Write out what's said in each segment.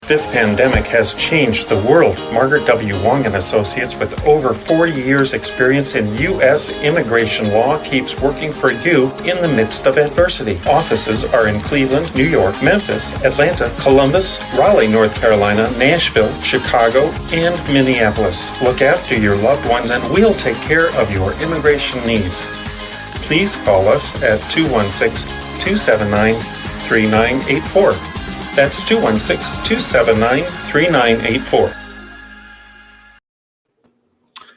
This pandemic has changed the world. Margaret W. Wong and Associates, with over 40 years experience in U.S. immigration law, keeps working for you in the midst of adversity. Offices are in Cleveland, New York, Memphis, Atlanta, Columbus, Raleigh, North Carolina, Nashville, Chicago, and Minneapolis. Look after your loved ones and we'll take care of your immigration needs. Please call us at 216-279-3984. That's 216-279-3984.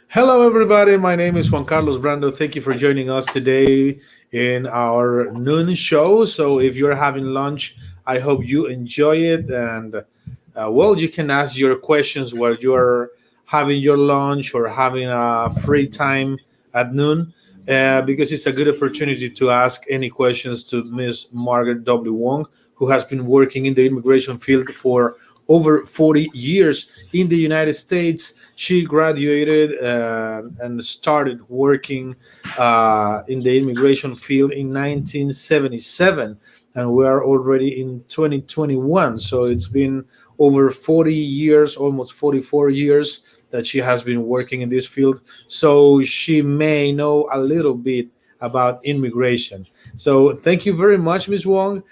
Hello, everybody. My name is Juan Carlos Brando. Thank you for joining us today in our noon show. So if you're having lunch, I hope you enjoy it. And, you can ask your questions while you're having your lunch or having a free time at noon, because it's a good opportunity to ask any questions to Miss Margaret W. Wong, who has been working in the immigration field for over 40 years in the United States. She graduated and started working in the immigration field in 1977, and we are already in 2021. So it's been over 40 years, almost 44 years, that she has been working in this field. So she may know a little bit about immigration. So thank you very much, Ms. Wong,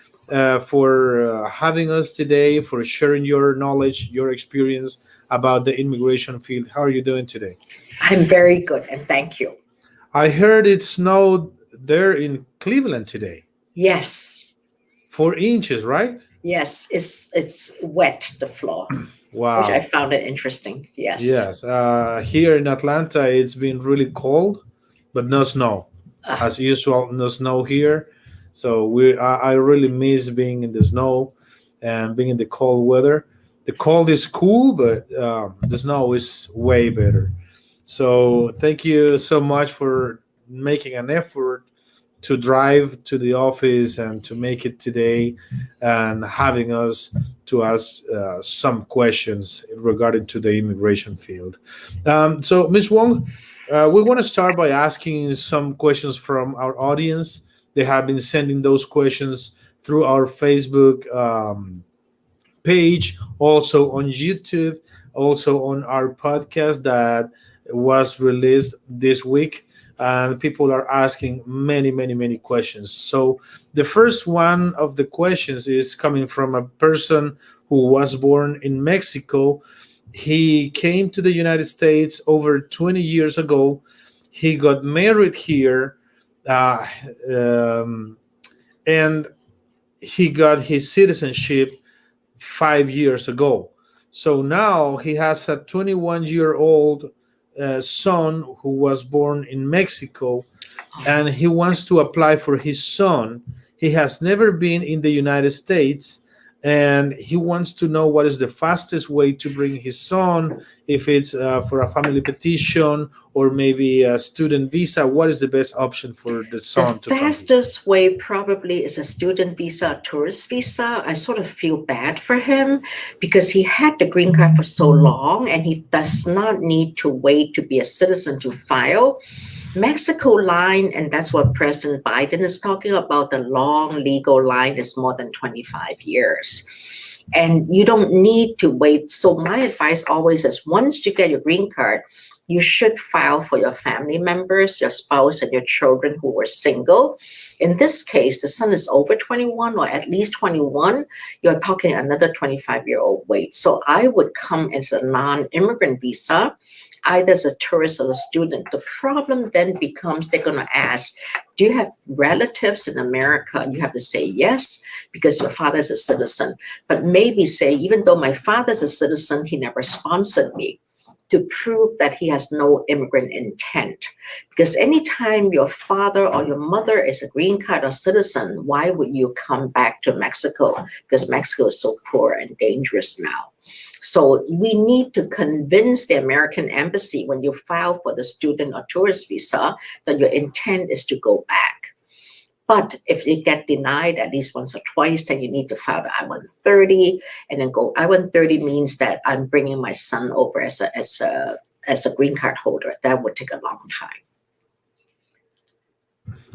for having us today, for sharing your knowledge, your experience about the immigration field. How are you doing today? I'm very good, and thank you. I heard it snowed there in Cleveland today. Yes. 4 inches, right? Yes, it's wet, the floor. Wow. Which I found it interesting. Yes. Yes. Here in Atlanta, it's been really cold, but no snow. As usual, no snow here. So I really miss being in the snow and being in the cold weather. The cold is cool, but the snow is way better. So thank you so much for making an effort to drive to the office and to make it today, and having us to ask some questions regarding to the immigration field. So Ms. Wong, we want to start by asking some questions from our audience. They have been sending those questions through our Facebook page, also on YouTube, also on our podcast that was released this week. And people are asking many, many, many questions. So the first one of the questions is coming from a person who was born in Mexico. He came to the United States over 20 years ago. He got married here. And he got his citizenship 5 years ago. So now he has a 21-year-old son who was born in Mexico, and he wants to apply for his son. He has never been in the United States, and he wants to know what is the fastest way to bring his son, if it's for a family petition or maybe a student visa. What is the best option for the son to come? The fastest way probably is a student visa, a tourist visa. I sort of feel bad for him because he had the green card for so long, and he does not need to wait to be a citizen to file. Mexico line, and that's what President Biden is talking about, the long legal line is more than 25 years. And you don't need to wait. So my advice always is, once you get your green card, you should file for your family members, your spouse, and your children who were single. In this case, the son is over 21 or at least 21. You're talking another 25-year-old wait. So I would come into the non-immigrant visa, either as a tourist or a student. The problem then becomes, they're going to ask, do you have relatives in America? And you have to say yes, because your father is a citizen. But maybe say, even though my father's a citizen, he never sponsored me, to prove that he has no immigrant intent. Because anytime your father or your mother is a green card or citizen, why would you come back to Mexico? Because Mexico is so poor and dangerous now. So we need to convince the American embassy, when you file for the student or tourist visa, that your intent is to go back. But if you get denied at least once or twice, then you need to file the I-130, and then go. I-130 means that I'm bringing my son over as a green card holder. That would take a long time.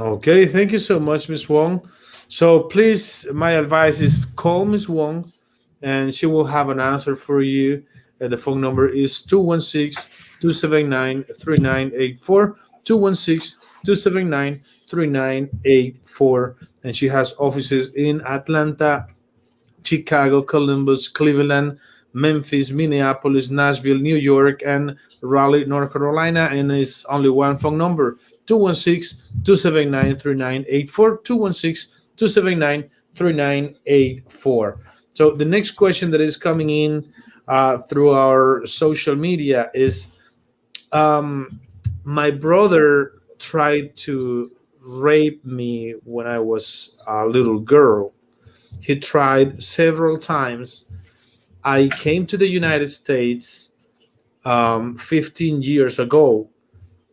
Okay, thank you so much, Ms. Wong. So please, my advice is call Ms. Wong and she will have an answer for you. The phone number is 216-279-3984, 216-279-3984, and she has offices in Atlanta, Chicago, Columbus, Cleveland, Memphis, Minneapolis, Nashville, New York, and Raleigh, North Carolina. And it's only one phone number: 216-279-3984, 216-279-3984. So the next question that is coming in through our social media is, my brother tried to rape me when I was a little girl. He tried several times. I came to the United States 15 years ago,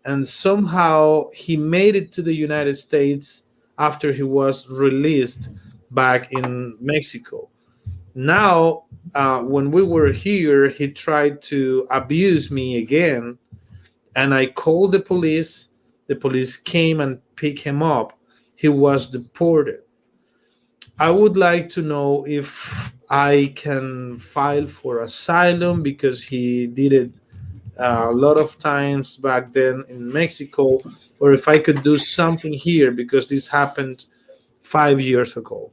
and somehow he made it to the United States after he was released back in Mexico. Now, when we were here, he tried to abuse me again, and I called the police. The police came and picked him up. He was deported. I would like to know if I can file for asylum because he did it a lot of times back then in Mexico, or if I could do something here because this happened 5 years ago.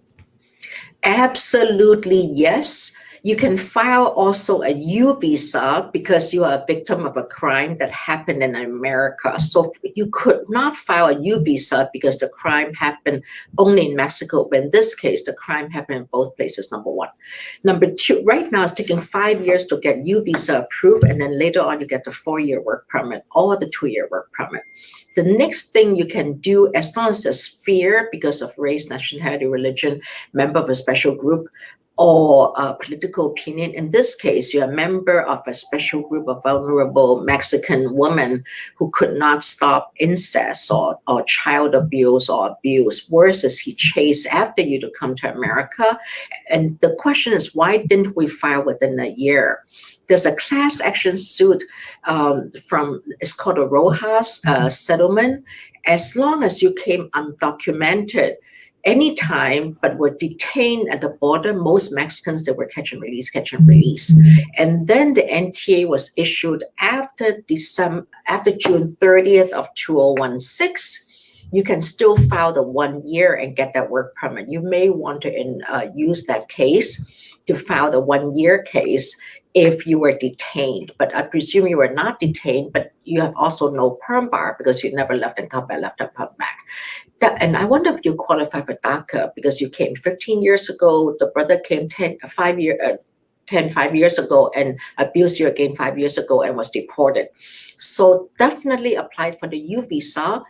Absolutely, yes. You can file also a U visa because you are a victim of a crime that happened in America. So you could not file a U visa because the crime happened only in Mexico. But in this case, the crime happened in both places, number one. Number two, right now it's taking 5 years to get U visa approved, and then later on you get the 4-year work permit or the 2-year work permit. The next thing you can do, as long as there's fear because of race, nationality, religion, member of a special group, or political opinion. In this case, you're a member of a special group of vulnerable Mexican women who could not stop incest or child abuse or abuse. Worse is he chased after you to come to America. And the question is, why didn't we file within a year? There's a class action suit it's called a Rojas settlement. As long as you came undocumented, anytime, but were detained at the border. Most Mexicans, they were catch and release, catch and release. And then the NTA was issued after June 30th of 2016. You can still file the 1 year and get that work permit. You may want to use that case to file the 1 year case if you were detained. But I presume you were not detained, but you have also no perm bar because you never left and come back, left and come back. And I wonder if you qualify for DACA because you came 15 years ago, the brother came 5 years ago and abused you again 5 years ago and was deported. So definitely applied for the U visa.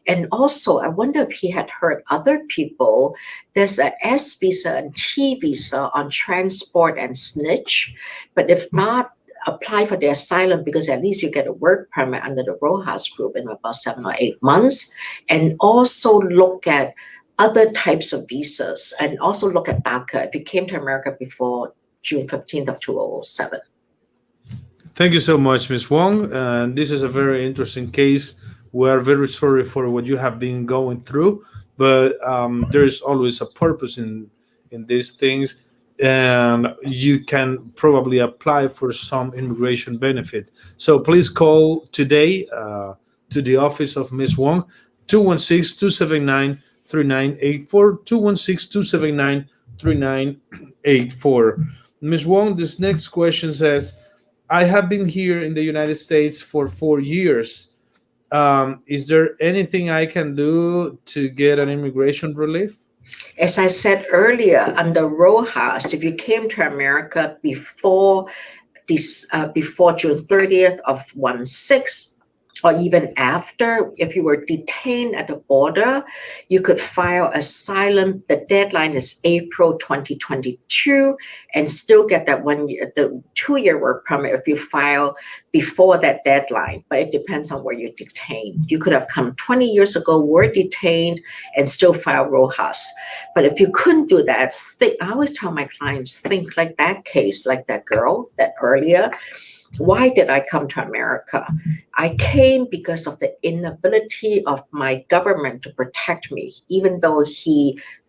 And also, I wonder if he had heard other people. There's a S visa and T visa on transport and snitch. But if not, apply for the asylum because at least you get a work permit under the Rojas group in about 7 or 8 months. And also look at other types of visas and also look at DACA if you came to America before June 15th of 2007. Thank you so much, Ms. Wong. This is a very interesting case. We are very sorry for what you have been going through, but there's always a purpose in these things, and you can probably apply for some immigration benefit. So please call today to the office of Ms. Wong, 216-279-3984, 216-279-3984. Ms. Wong, this next question says, I have been here in the United States for 4 years. Is there anything I can do to get an immigration relief? As I said earlier, under Rojas, if you came to America before June 30th of 16, or even after, if you were detained at the border, you could file asylum. The deadline is April 2022, and still get that 1 year, the 2-year work permit if you file before that deadline. But it depends on where you're detained. You could have come 20 years ago, were detained, and still file Rojas. But if you couldn't do that, I always tell my clients, think like that case, like that girl that earlier. Why did I come to America? I came because of the inability of my government to protect me, even though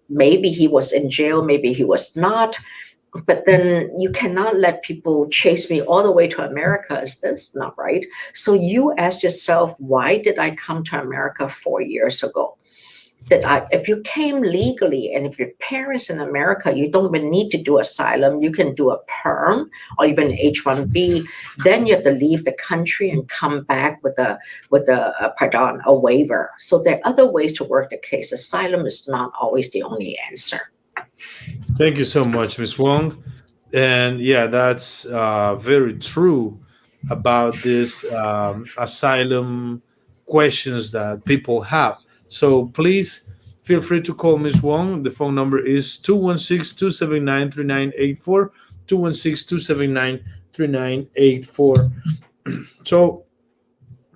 maybe he was in jail, maybe he was not. But then you cannot let people chase me all the way to America. Is this not right? So you ask yourself, why did I come to America 4 years ago? If you came legally and if your parents in America, you don't even need to do asylum. You can do a perm or even H-1B. Then you have to leave the country and come back with a waiver. So there are other ways to work the case. Asylum is not always the only answer. Thank you so much, Ms. Wong. And yeah, that's very true about this asylum questions that people have. So please feel free to call Ms. Wong. The phone number is 216-279-3984, 216-279-3984. So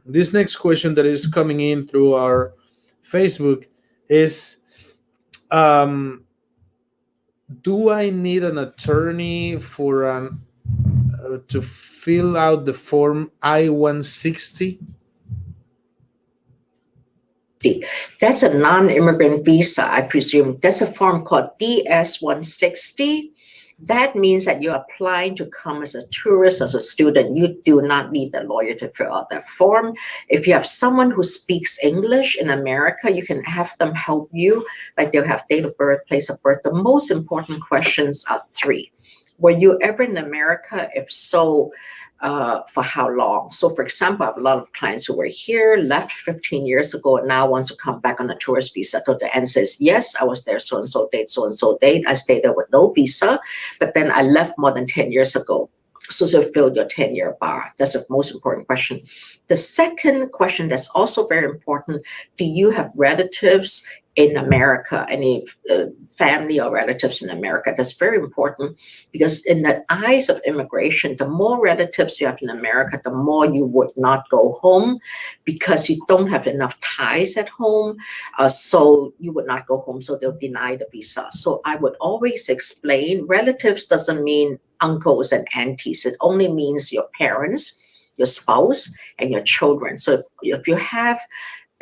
this next question that is coming in through our Facebook is, do I need an attorney for to fill out the form I-160? That's a non-immigrant visa, I presume. That's a form called DS-160. That means that you're applying to come as a tourist, as a student. You do not need a lawyer to fill out that form. If you have someone who speaks English in America, you can have them help you. Like they'll have date of birth, place of birth. The most important questions are three. Were you ever in America? If so, for how long? So for example, I have a lot of clients who were here, left 15 years ago, and now wants to come back on a tourist visa. So the answer is yes, I was there so-and-so date. I stayed there with no visa, but then I left more than 10 years ago. So to fill your 10-year bar. That's the most important question. The second question that's also very important, do you have relatives in America, any family or relatives in America? That's very important because in the eyes of immigration, the more relatives you have in America, the more you would not go home because you don't have enough ties at home. So you would not go home, so they'll deny the visa. So I would always explain, relatives doesn't mean uncles and aunties. It only means your parents, your spouse, and your children. So if you have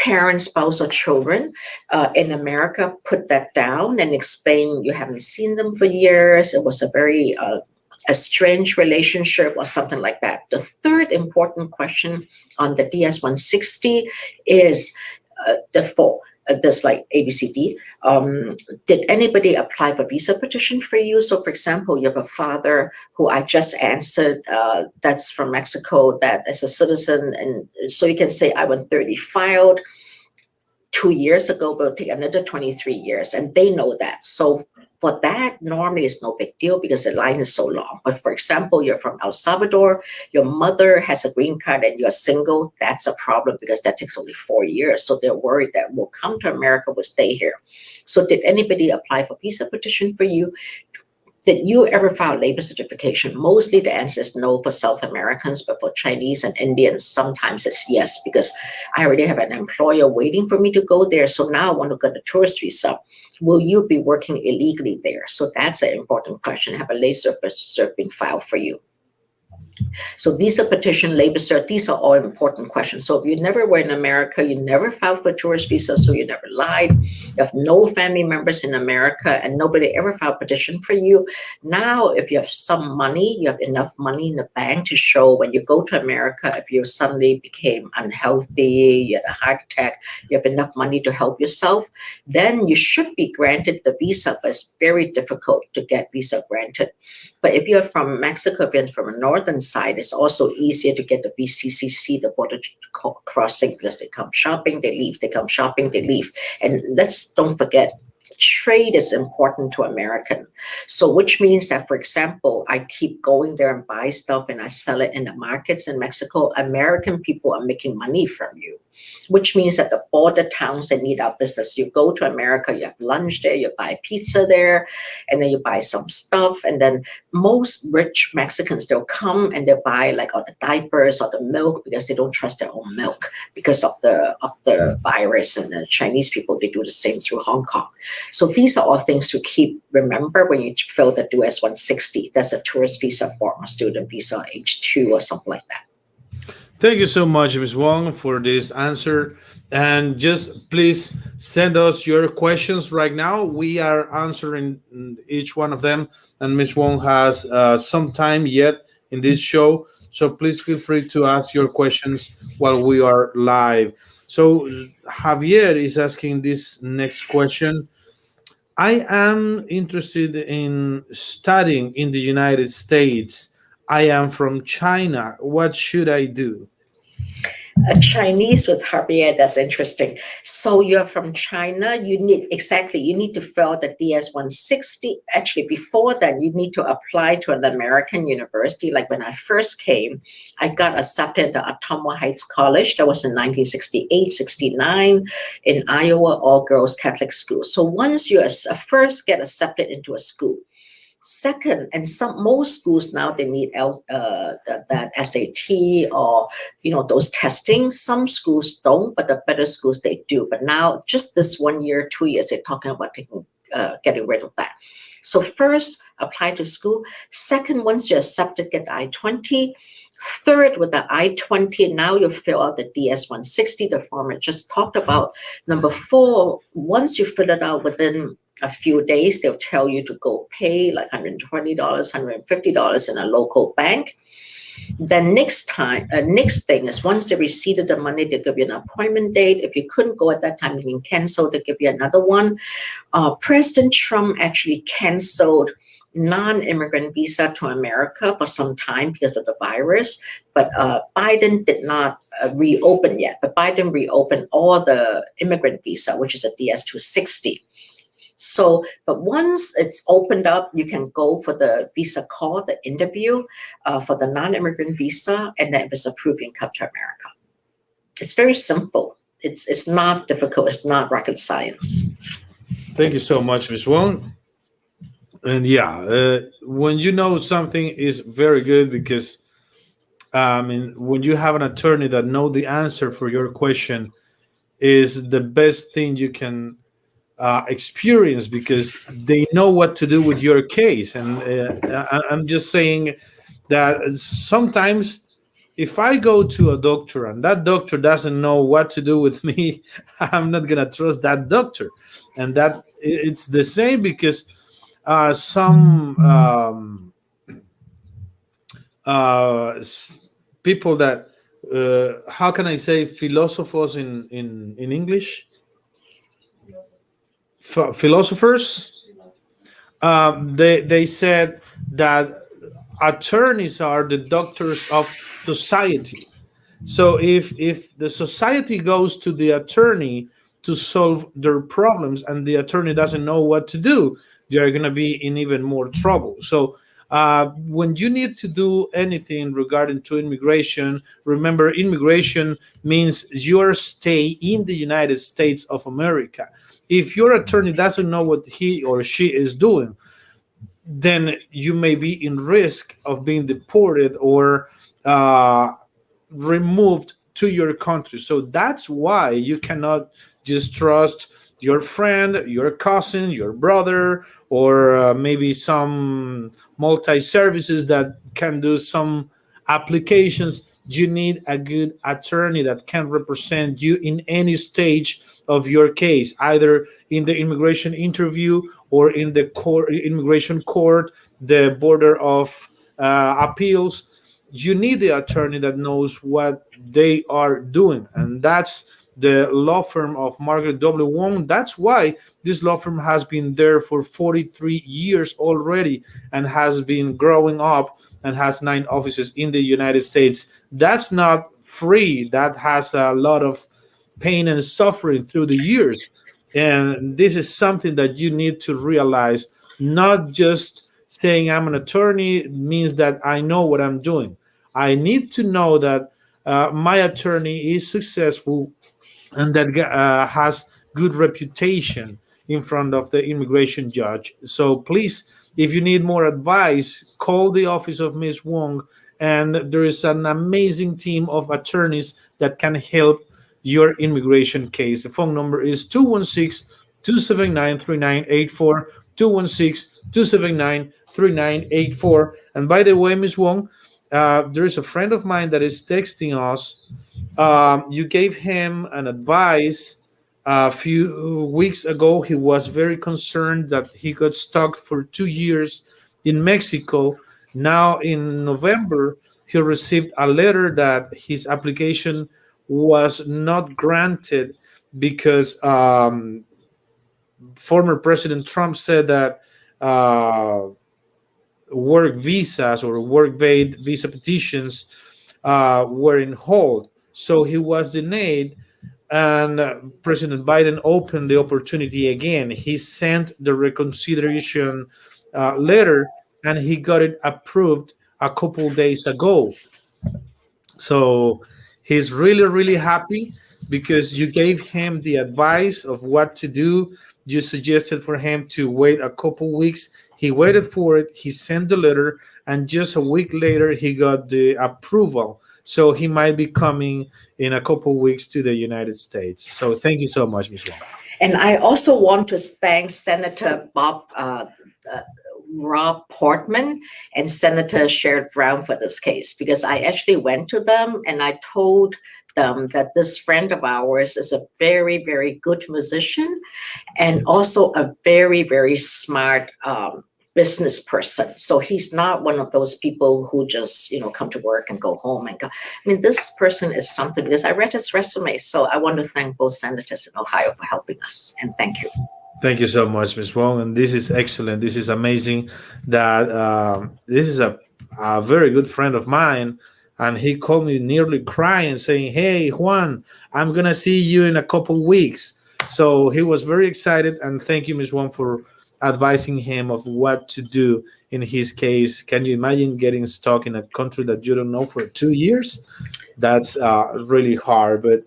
parents, spouse, or children in America, put that down and explain you haven't seen them for years. It was a very strange relationship or something like that. The third important question on the DS-160 is there's like ABCD. Did anybody apply for visa petition for you? So for example, you have a father who I just answered, that's from Mexico, that is a citizen. And so you can say I-130 filed 2 years ago, but it'll take another 23 years. And they know that. So for that, normally it's no big deal because the line is so long. But for example, you're from El Salvador, your mother has a green card and you're single, that's a problem because that takes only 4 years. So they're worried that we'll come to America, we'll stay here. So did anybody apply for visa petition for you? Did you ever file labor certification? Mostly the answer is no for South Americans, but for Chinese and Indians, sometimes it's yes, because I already have an employer waiting for me to go there. So now I want to get a tourist visa. Will you be working illegally there? So that's an important question. Have a labor cert being filed for you. So visa petition, labor cert, these are all important questions. So if you never were in America, you never filed for tourist visa, so you never lied, you have no family members in America, and nobody ever filed petition for you. Now, if you have some money, you have enough money in the bank to show when you go to America, if you suddenly became unhealthy, you had a heart attack, you have enough money to help yourself, then you should be granted the visa, but it's very difficult to get visa granted. But if you're from Mexico, if you're from a northern side, it's also easier to get the BCCC, the border crossing, because they come shopping, they leave, they come shopping, they leave. And don't forget, trade is important to American. So which means that, for example, I keep going there and buy stuff and I sell it in the markets in Mexico. American people are making money from you, which means that the border towns that need our business, you go to America, you have lunch there, you buy pizza there, and then you buy some stuff. And then most rich Mexicans, they'll come and they'll buy like all the diapers or the milk because they don't trust their own milk because of the virus. And the Chinese people, they do the same through Hong Kong. So these are all things to remember when you fill the DS-160. That's a tourist visa form, a student visa, H2 or something like that. Thank you so much, Ms. Wong, for this answer. And just please send us your questions right now. We are answering each one of them, and Miss Wong has some time yet in this show, so please feel free to ask your questions while we are live. So Javier is asking this next question. I am interested in studying in the United States. I am from China. What should I do? A Chinese with Javier, that's interesting. So you're from China, you need to fill out the DS-160. Actually, before that, you need to apply to an American university. Like when I first came, I got accepted to Ottumwa Heights College. That was in 1968, 69 in Iowa, all girls Catholic school. So once you first get accepted into a school, second, and most schools now they need that SAT or those testing. Some schools don't, but the better schools they do. But now, just this 1 year, 2 years, they're talking about getting rid of that. So first, apply to school. Second, once you're accepted, get the I-20. Third, with the I-20, now you fill out the DS-160, the form I just talked about. Number four, once you fill it out within a few days, they'll tell you to go pay like $120, $150 in a local bank. Then next thing is once they received the money, they'll give you an appointment date. If you couldn't go at that time, you can cancel. They'll give you another one. President Trump actually canceled non-immigrant visa to America for some time because of the virus, but Biden did not reopen yet. But Biden reopened all the immigrant visa, which is a DS-260. So, but once it's opened up, you can go for the visa call, the interview for the non-immigrant visa, and then if it's approved, you can come to America. It's very simple. It's not difficult. It's not rocket science. Thank you so much, Ms. Wong. And yeah, when you know something is very good because when you have an attorney that know the answer for your question is the best thing you can experience because they know what to do with your case. And I'm just saying that sometimes if I go to a doctor and that doctor doesn't know what to do with me, I'm not gonna trust that doctor. And that it's the same because some people that how can I say philosophers in English? Philosophers, they said that attorneys are the doctors of society. So if the society goes to the attorney to solve their problems and the attorney doesn't know what to do, they're going to be in even more trouble. So when you need to do anything regarding to immigration, remember immigration means your stay in the United States of America. If your attorney doesn't know what he or she is doing, then you may be in risk of being deported or removed to your country. So that's why you cannot just trust your friend, your cousin, your brother, or maybe some multi-services that can do some applications. You need a good attorney that can represent you in any stage of your case, either in the immigration interview or in the immigration court, the border of appeals. You need the attorney that knows what they are doing, and that's the law firm of Margaret W. Wong. That's why this law firm has been there for 43 years already and has been growing up and has 9 offices in the United States. That's not free. That has a lot of pain and suffering through the years. And this is something that you need to realize. Not just saying I'm an attorney means that I know what I'm doing. I need to know that my attorney is successful and that has good reputation in front of the immigration judge. So please, if you need more advice, call the office of Ms. Wong, and there is an amazing team of attorneys that can help your immigration case. The phone number is 216-279-3984, 216-279-3984. And by the way, Ms. Wong, there is a friend of mine that is texting us You gave him an advice a few weeks ago. He was very concerned that he got stuck for 2 years in Mexico. Now, in November, he received a letter that his application was not granted because former President Trump said that uh, work visas or visa petitions were in hold. So he was denied, and President Biden opened the opportunity again. He sent the reconsideration letter, and he got it approved a couple days ago. So he's really, really happy because you gave him the advice of what to do. You suggested for him to wait a couple weeks. He waited for it. He sent the letter, and just a week later, he got the approval. So he might be coming in a couple weeks to the United States. So thank you so much, Ms. Wong. And I also want to thank Senator Rob Portman and Senator Sherrod Brown for this case, because I actually went to them and I told them that this friend of ours is a very, very good musician and also a very, very smart business person. So he's not one of those people who just, come to work and go home and go. I mean, this person is something, because I read his resume. So I want to thank both senators in Ohio for helping us. And thank you. Thank you so much, Ms. Wong. And this is excellent. This is amazing that this is a very good friend of mine. And he called me nearly crying, saying, "Hey, Juan, I'm going to see you in a couple weeks." So he was very excited. And thank you, Ms. Wong, for advising him of what to do in his case. Can you imagine getting stuck in a country that you don't know for 2 years? That's really hard. But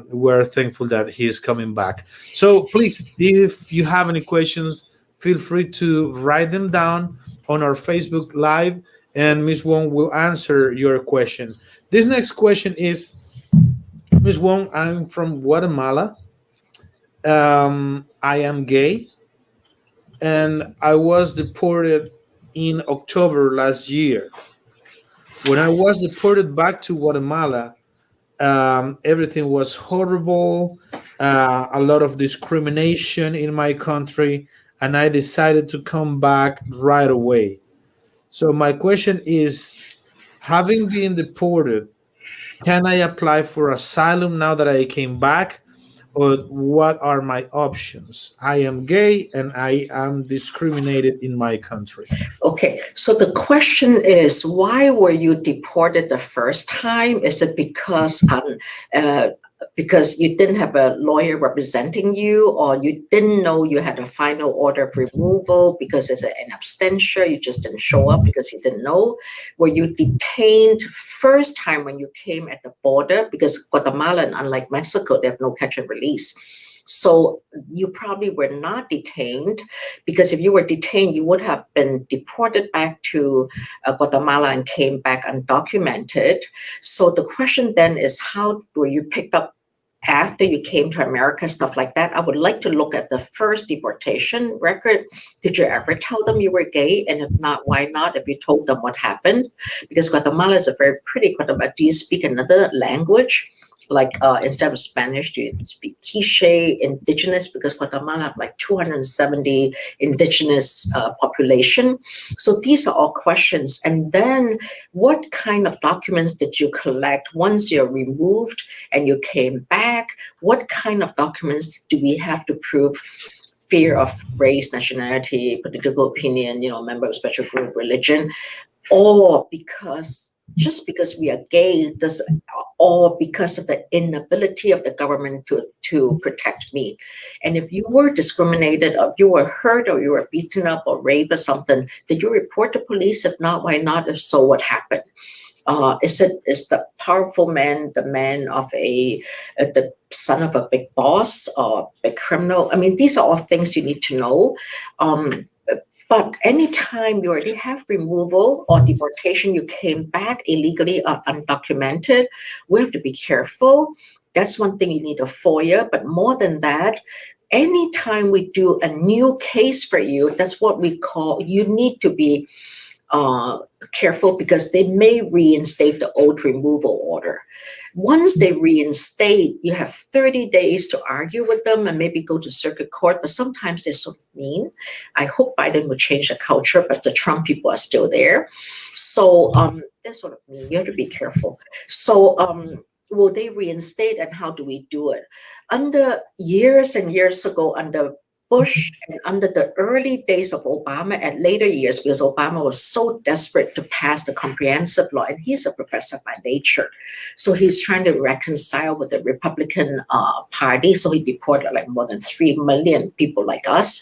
we're thankful that he is coming back. So please, if you have any questions, feel free to write them down on our Facebook Live, and Ms. Wong will answer your question. This next question is, Ms. Wong, I'm from Guatemala. I am gay, and I was deported in October last year. When I was deported back to Guatemala, everything was horrible, a lot of discrimination in my country, and I decided to come back right away. So my question is, having been deported, can I apply for asylum now that I came back? Or what are my options? I am gay and I am discriminated in my country. Okay, so the question is, why were you deported the first time? Is it because you didn't have a lawyer representing you, or you didn't know you had a final order of removal because it's an abstention, you just didn't show up because you didn't know? Were you detained first time when you came at the border? Because Guatemala, unlike Mexico, they have no catch and release. So you probably were not detained, because if you were detained, you would have been deported back to Guatemala and came back undocumented. So the question then is, how were you picked up after you came to America, stuff like that? I would like to look at the first deportation record. Did you ever tell them you were gay? And if not, why not? If you told them what happened? Because Guatemala is a very pretty Guatemala. Do you speak another language? Like instead of Spanish, do you speak Quiche, indigenous? Because Guatemala have like 270 indigenous population. So these are all questions. And then what kind of documents did you collect once you're removed and you came back? What kind of documents do we have to prove fear of race, nationality, political opinion, member of special group, religion, or just because we are gay, or because of the inability of the government to protect me? And if you were discriminated, or you were hurt, or you were beaten up or raped or something, did you report to police? If not, why not? If so, what happened? Is the powerful man the man of the son of a big boss or big criminal? I mean, these are all things you need to know. But anytime you already have removal or deportation, you came back illegally or undocumented, we have to be careful. That's one thing you need a FOIA. But more than that, anytime we do a new case for you, that's what we call, you need to be careful because they may reinstate the old removal order. Once they reinstate, you have 30 days to argue with them and maybe go to circuit court, but sometimes they're so mean. I hope Biden will change the culture, but the Trump people are still there. So they're sort of mean. You have to be careful. So will they reinstate, and how do we do it? Under years and years ago, under Bush and under the early days of Obama and later years, because Obama was so desperate to pass the comprehensive law, and he's a professor by nature. So he's trying to reconcile with the Republican Party. So he deported like more than 3 million people like us,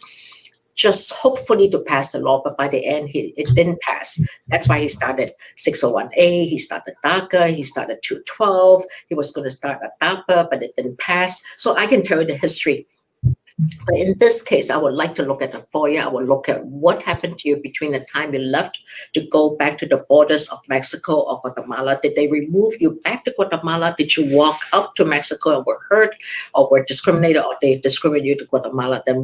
just hopefully to pass the law. But by the end, it didn't pass. That's why he started 601A, he started DACA, he started 212. He was going to start a DAPA, but it didn't pass. So I can tell you the history. But in this case, I would like to look at the FOIA. I will look at what happened to you between the time you left to go back to the borders of Mexico or Guatemala. Did they remove you back to Guatemala? Did you walk up to Mexico and were hurt or were discriminated, or they discriminated you to Guatemala? Then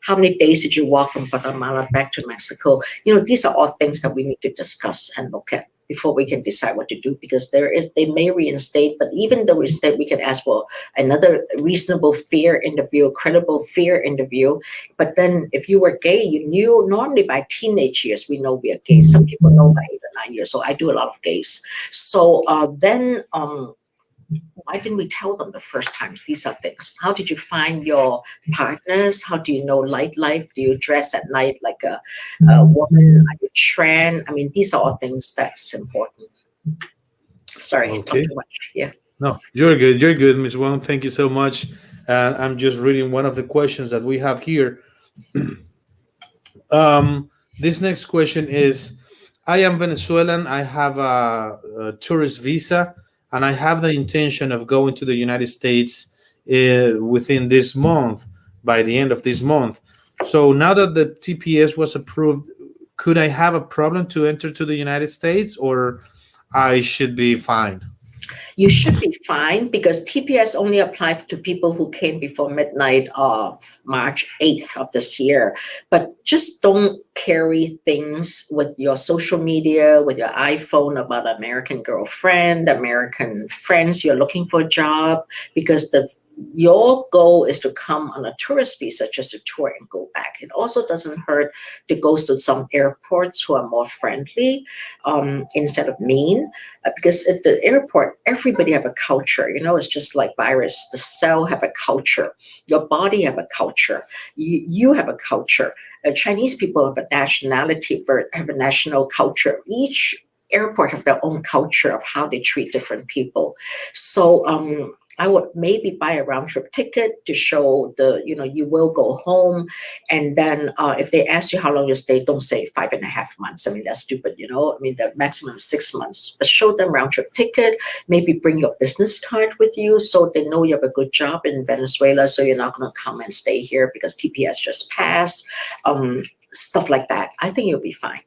how many days did you walk from Guatemala back to Mexico? These are all things that we need to discuss and look at before we can decide what to do, because they may reinstate, but even though we can ask for another reasonable fear interview, credible fear interview. But then if you were gay, you knew normally by teenage years, we know we are gay. Some people know by 8 or 9 years. So I do a lot of gays. So then why didn't we tell them the first time? These are things. How did you find your partners? How do you know light life? Do you dress at night like a woman? Are you trans? I mean, these are all things that's important. Sorry, I talked too much. Yeah. No, you're good. You're good, Ms. Wong. Thank you so much. And I'm just reading one of the questions that we have here. This next question is, I am Venezuelan. I have a tourist visa, and I have the intention of going to the United States within this month, by the end of this month. So now that the TPS was approved, could I have a problem to enter to the United States, or I should be fine? You should be fine, because TPS only applied to people who came before midnight of March 8th of this year. But just don't carry things with your social media, with your iPhone about American girlfriend, American friends, you're looking for a job, because your goal is to come on a tourist visa just to tour and go back. It also doesn't hurt to go to some airports who are more friendly instead of mean, because at the airport, everybody have a culture. It's just like virus. The cell have a culture. Your body have a culture. You have a culture. Chinese people have a nationality, have a national culture. Each airport have their own culture of how they treat different people. So I would maybe buy a round trip ticket to show you will go home. And then if they ask you how long you stay, don't say 5.5 months. I mean, that's stupid, I mean, the maximum 6 months, but show them round trip ticket, maybe bring your business card with you so they know you have a good job in Venezuela. So you're not going to come and stay here because TPS just passed, stuff like that. I think you'll be fine.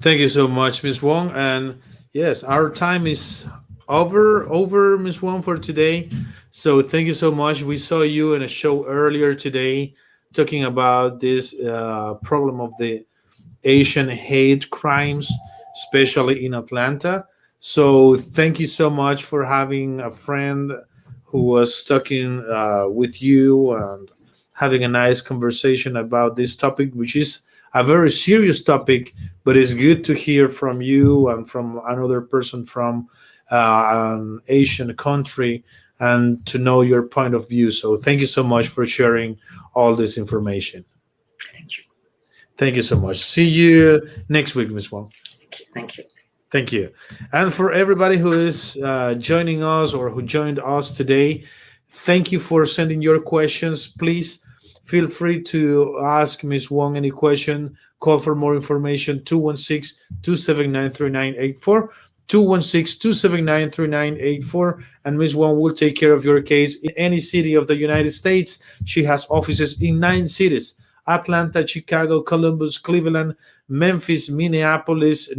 Thank you so much, Ms. Wong. And yes, our time is over, Ms. Wong, for today. So thank you so much. We saw you in a show earlier today talking about this problem of the Asian hate crimes, especially in Atlanta. So thank you so much for having a friend who was talking with you and having a nice conversation about this topic, which is a very serious topic, but it's good to hear from you and from another person from an Asian country and to know your point of view. So thank you so much for sharing all this information. Thank you. Thank you so much. See you next week, Ms. Wong. Thank you. Thank you. And for everybody who is joining us or who joined us today, thank you for sending your questions. Please feel free to ask Ms. Wong any question. Call for more information, 216-279-3984. 216-279-3984, and Ms. Wong will take care of your case in any city of the United States. She has offices in 9 cities: Atlanta, Chicago, Columbus, Cleveland, Memphis, Minneapolis,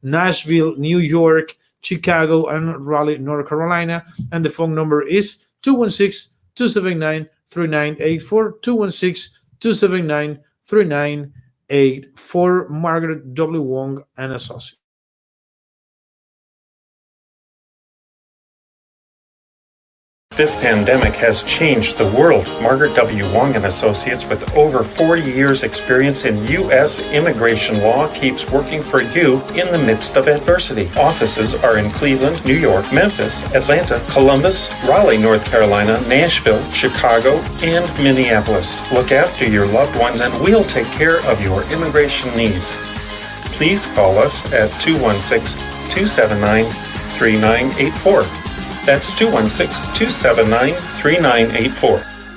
Nashville, New York, Chicago, and Raleigh, North Carolina. And the phone number is 216-279-3984, 3984. Margaret W. Wong and Associates. This pandemic has changed the world. Margaret W. Wong and Associates, with over 40 years experience in U.S. immigration law, keeps working for you in the midst of adversity. Offices are in Cleveland, New York, Memphis, Atlanta, Columbus, Raleigh, North Carolina, Nashville, Chicago, and Minneapolis. Look after your loved ones and we'll take care of your immigration needs. Please call us at 216-279-3984. That's 216-279-3984.